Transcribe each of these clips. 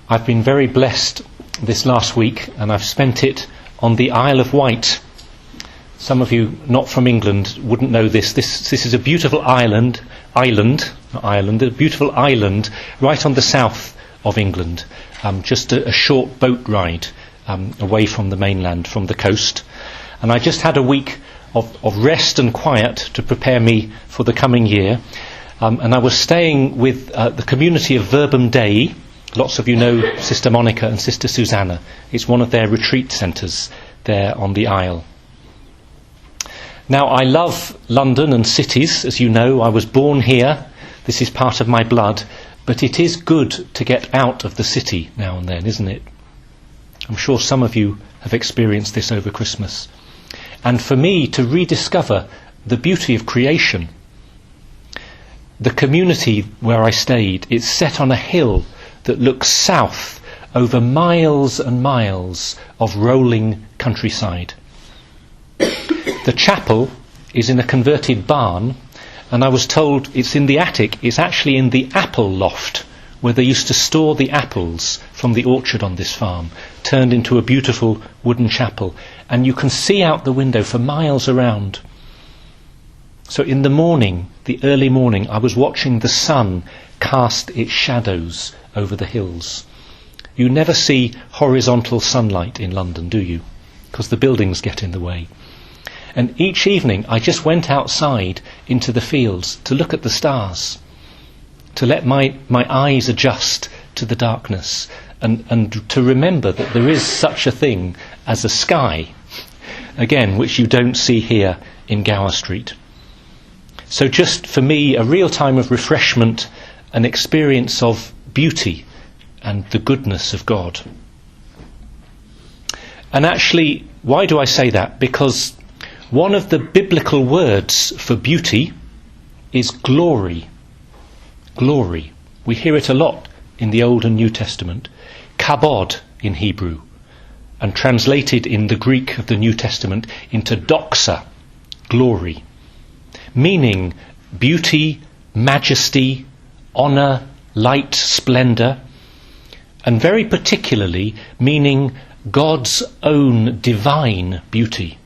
I've been very blessed this last week, and I've spent it on the Isle of Wight. Some of you not from England wouldn't know this. This is a beautiful a beautiful island right on the south of England, just a short boat ride away from the mainland, from the coast. And I just had a week of rest and quiet to prepare me for the coming year. And I was staying with the community of Verbum Dei. Lots of you know Sister Monica and Sister Susanna. It's one of their retreat centres there on the Isle. Now, I love London and cities, as you know. I was born here. This is part of my blood. But it is good to get out of the city now and then, isn't it? I'm sure some of you have experienced this over Christmas. And for me, to rediscover the beauty of creation. The community where I stayed, it's set on a hill that looks south over miles and miles of rolling countryside. The chapel is in a converted barn, and I was told it's in the attic. It's actually in the apple loft, where they used to store the apples from the orchard on this farm, turned into a beautiful wooden chapel. And you can see out the window for miles around. So in the morning, the early morning, I was watching the sun cast its shadows over the hills. You never see horizontal sunlight in London, do you? Because the buildings get in the way. And each evening I just went outside into the fields to look at the stars, to let my eyes adjust to the darkness, and to remember that there is such a thing as a sky, again, which you don't see here in Gower Street. So just for me, a real time of refreshment, an experience of beauty and the goodness of God. And actually, why do I say that? Because one of the biblical words for beauty is glory. Glory. We hear it a lot in the Old and New Testament. Kabod in Hebrew, and translated in the Greek of the New Testament into doxa, glory, meaning beauty, majesty, honour, light, splendour, and very particularly meaning God's own divine beauty.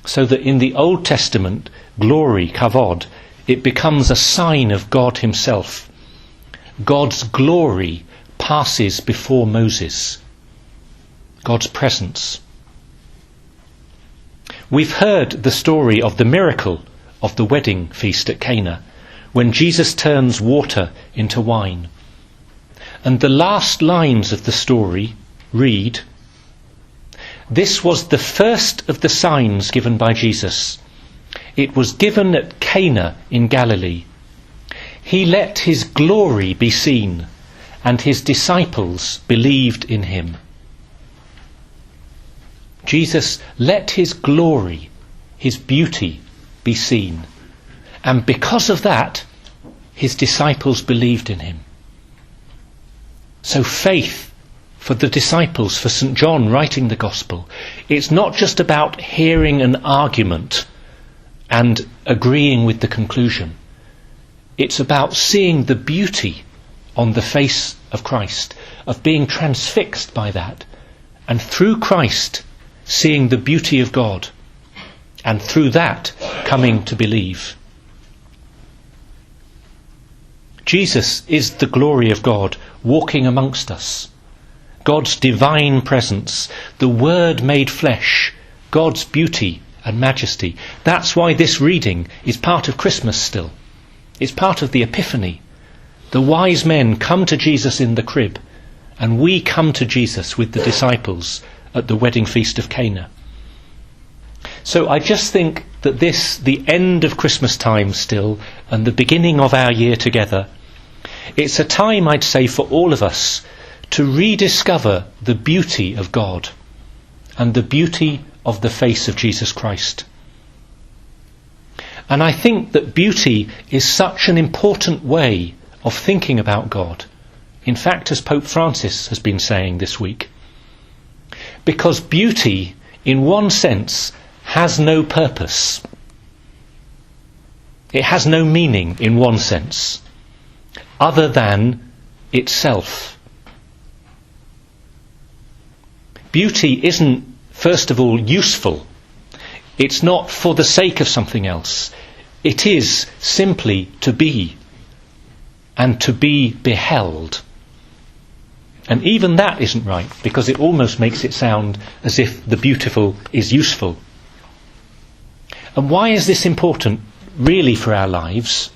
So that in the Old Testament, glory, kavod, it becomes a sign of God himself. God's glory passes before Moses. God's presence. We've heard the story of the miracle of the wedding feast at Cana, when Jesus turns water into wine. And the last lines of the story read, "This was the first of the signs given by Jesus. It was given at Cana in Galilee. He let his glory be seen, and his disciples believed in him." Jesus let his glory, his beauty, be seen. And because of that, his disciples believed in him. So faith for the disciples, for St. John writing the Gospel, it's not just about hearing an argument and agreeing with the conclusion. It's about seeing the beauty on the face of Christ, of being transfixed by that, and through Christ seeing the beauty of God, and through that coming to believe. Jesus is the glory of God walking amongst us. God's divine presence, the Word made flesh, God's beauty and majesty. That's why this reading is part of Christmas still. It's part of the Epiphany. The wise men come to Jesus in the crib, and we come to Jesus with the disciples at the wedding feast of Cana. So I just think that this, the end of Christmas time still, and the beginning of our year together, it's a time, I'd say, for all of us to rediscover the beauty of God and the beauty of the face of Jesus Christ. And I think that beauty is such an important way of thinking about God. In fact, as Pope Francis has been saying this week, because beauty, in one sense, has no purpose. It has no meaning, in one sense, other than itself. Beauty isn't, first of all, useful. It's not for the sake of something else. It is simply to be, and to be beheld. And even that isn't right, because it almost makes it sound as if the beautiful is useful. And why is this important, really, for our lives?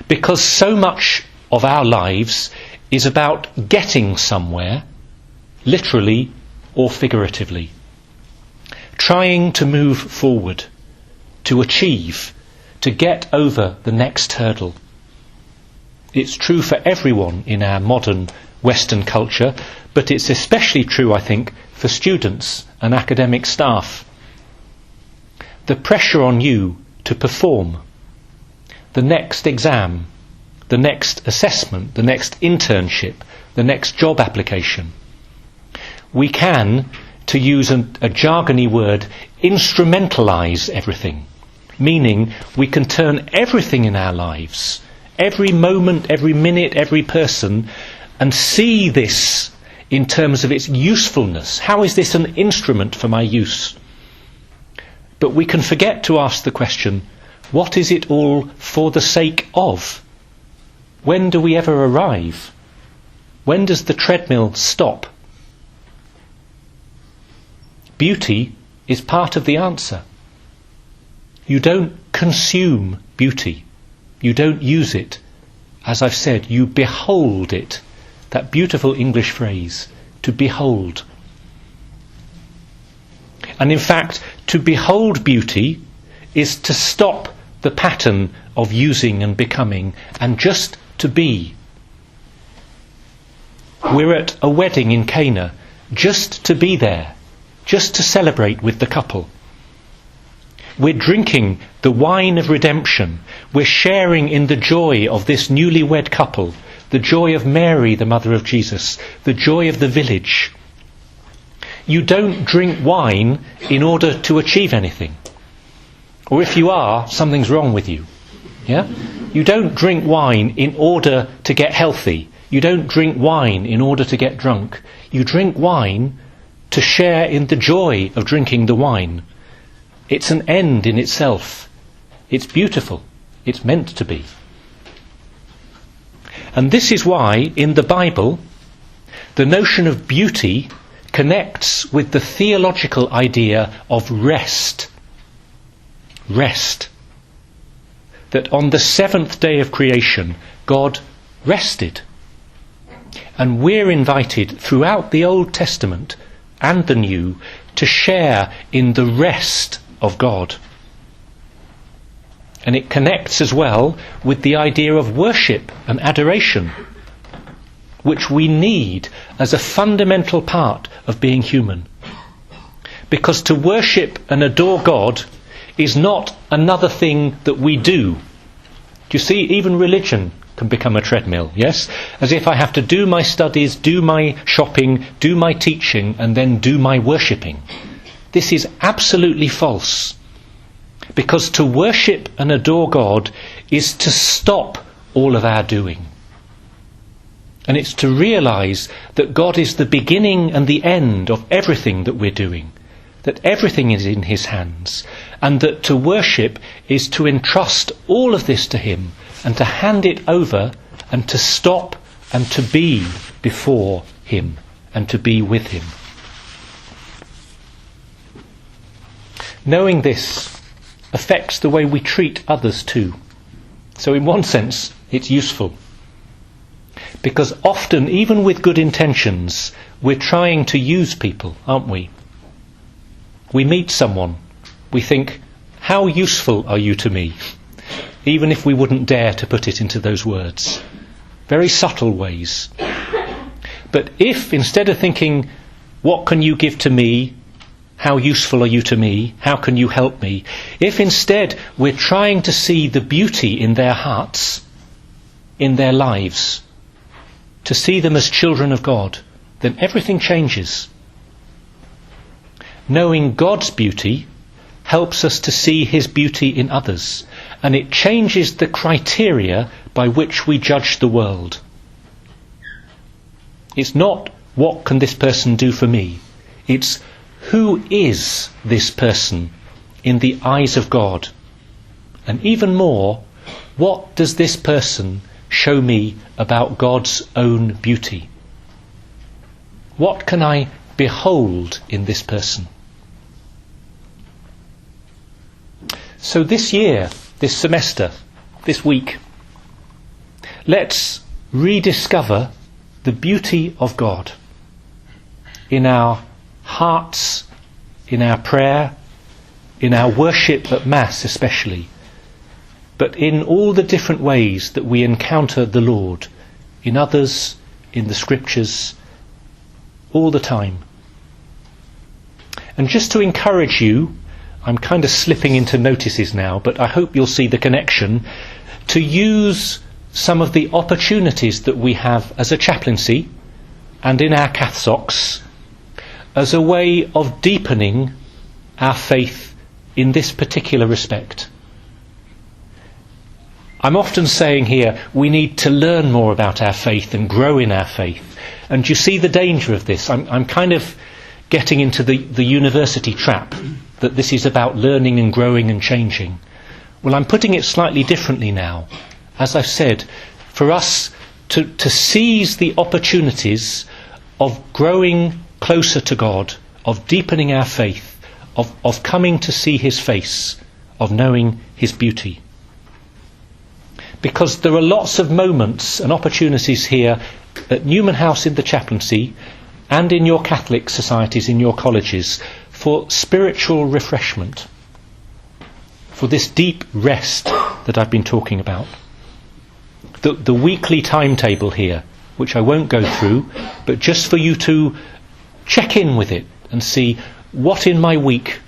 Because so much of our lives is about getting somewhere, literally or figuratively. Trying to move forward, to achieve, to get over the next hurdle. It's true for everyone in our modern Western culture, but it's especially true, I think, for students and academic staff. The pressure on you to perform, the next exam, the next assessment, the next internship, the next job application. We can, to use a jargony word, instrumentalise everything, meaning we can turn everything in our lives, every moment, every minute, every person, and see this in terms of its usefulness. How is this an instrument for my use? But we can forget to ask the question, what is it all for the sake of? When do we ever arrive? When does the treadmill stop? Beauty is part of the answer. You don't consume beauty. You don't use it. As I've said, you behold it. That beautiful English phrase, to behold. And in fact, to behold beauty is to stop the pattern of using and becoming and just to be. We're at a wedding in Cana, just to be there, just to celebrate with the couple. We're drinking the wine of redemption. We're sharing in the joy of this newlywed couple, the joy of Mary, the mother of Jesus, the joy of the village. You don't drink wine in order to achieve anything. Or if you are, something's wrong with you. Yeah? You don't drink wine in order to get healthy. You don't drink wine in order to get drunk. You drink wine to share in the joy of drinking the wine. It's an end in itself. It's beautiful. It's meant to be. And this is why, in the Bible, the notion of beauty connects with the theological idea of rest. Rest. That on the seventh day of creation, God rested. And we're invited throughout the Old Testament and the New to share in the rest of God. And it connects as well with the idea of worship and adoration, which we need as a fundamental part of being human. Because to worship and adore God is not another thing that we do. Do you see, even religion can become a treadmill, yes? As if I have to do my studies, do my shopping, do my teaching, and then do my worshipping. This is absolutely false. Because to worship and adore God is to stop all of our doing. And it's to realise that God is the beginning and the end of everything that we're doing. That everything is in his hands. And that to worship is to entrust all of this to him and to hand it over and to stop and to be before him and to be with him. Knowing this affects the way we treat others too. So in one sense, it's useful. Because often, even with good intentions, we're trying to use people, aren't we? We meet someone, we think, how useful are you to me? Even if we wouldn't dare to put it into those words. Very subtle ways. But if, instead of thinking, what can you give to me? How useful are you to me? How can you help me? If instead we're trying to see the beauty in their hearts, in their lives, to see them as children of God, then everything changes. Knowing God's beauty helps us to see his beauty in others, and it changes the criteria by which we judge the world. It's not, what can this person do for me? It's who is this person in the eyes of God? And even more, what does this person show me about God's own beauty? What can I behold in this person? So this year, this semester, this week, let's rediscover the beauty of God in our hearts, in our prayer, in our worship at Mass especially, but in all the different ways that we encounter the Lord, in others, in the Scriptures, all the time. And just to encourage you, I'm kind of slipping into notices now, but I hope you'll see the connection, to use some of the opportunities that we have as a chaplaincy and in our cathsocs as a way of deepening our faith in this particular respect. I'm often saying here we need to learn more about our faith and grow in our faith. And you see the danger of this. I'm kind of getting into the university trap, that this is about learning and growing and changing. Well, I'm putting it slightly differently now. As I've said, for us to seize the opportunities of growing closer to God, of deepening our faith, of coming to see his face, of knowing his beauty. Because there are lots of moments and opportunities here at Newman House in the chaplaincy and in your Catholic societies, in your colleges, for spiritual refreshment, for this deep rest that I've been talking about. The weekly timetable here, which I won't go through, but just for you to check in with it and see what in my week,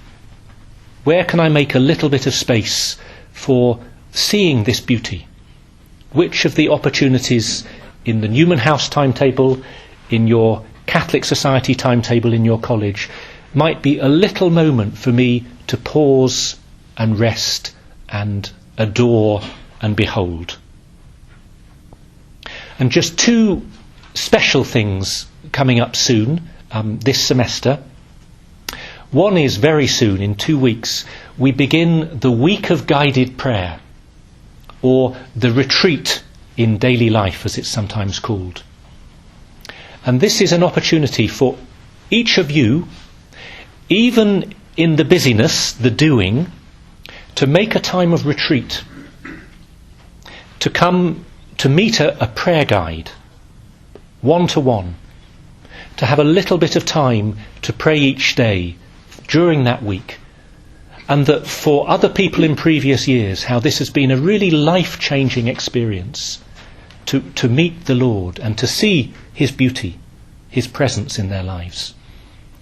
where can I make a little bit of space for seeing this beauty? Which of the opportunities in the Newman House timetable, in your Catholic society timetable in your college, might be a little moment for me to pause and rest and adore and behold. And just two special things coming up soon, this semester. One is very soon, in 2 weeks, we begin the week of guided prayer, or the retreat in daily life, as it's sometimes called. And this is an opportunity for each of you, even in the busyness, the doing, to make a time of retreat, to come to meet a prayer guide, one-to-one, to have a little bit of time to pray each day during that week. And that for other people in previous years, how this has been a really life-changing experience to meet the Lord and to see his beauty, his presence in their lives.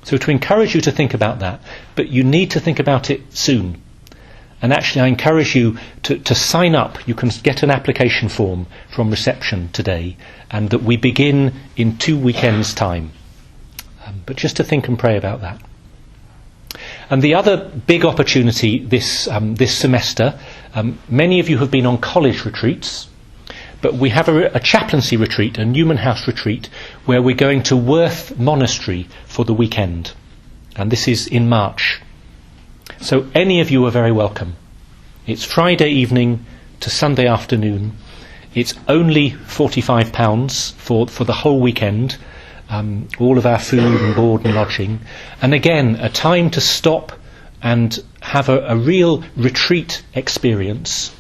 So to encourage you to think about that, but you need to think about it soon. And actually I encourage you to sign up. You can get an application form from reception today, and that we begin in 2 weekends' time. But just to think and pray about that. And the other big opportunity this semester, many of you have been on college retreats, but we have a chaplaincy retreat, a Newman House retreat, where we're going to Worth Monastery for the weekend. And this is in March. So any of you are very welcome. It's Friday evening to Sunday afternoon. It's only £45 for the whole weekend. All of our food and board and lodging. And again, a time to stop and have a real retreat experience,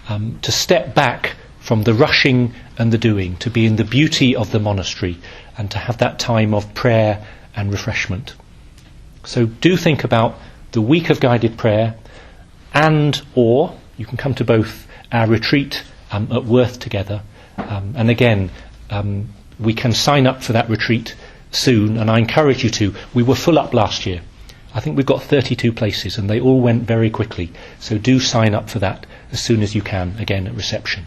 to step back from the rushing and the doing, to be in the beauty of the monastery and to have that time of prayer and refreshment. So do think about the week of guided prayer, or you can come to both our retreat at Worth together. And again, we can sign up for that retreat soon, and I encourage you to. We were full up last year. I think we've got 32 places, and they all went very quickly. So do sign up for that as soon as you can, again at reception.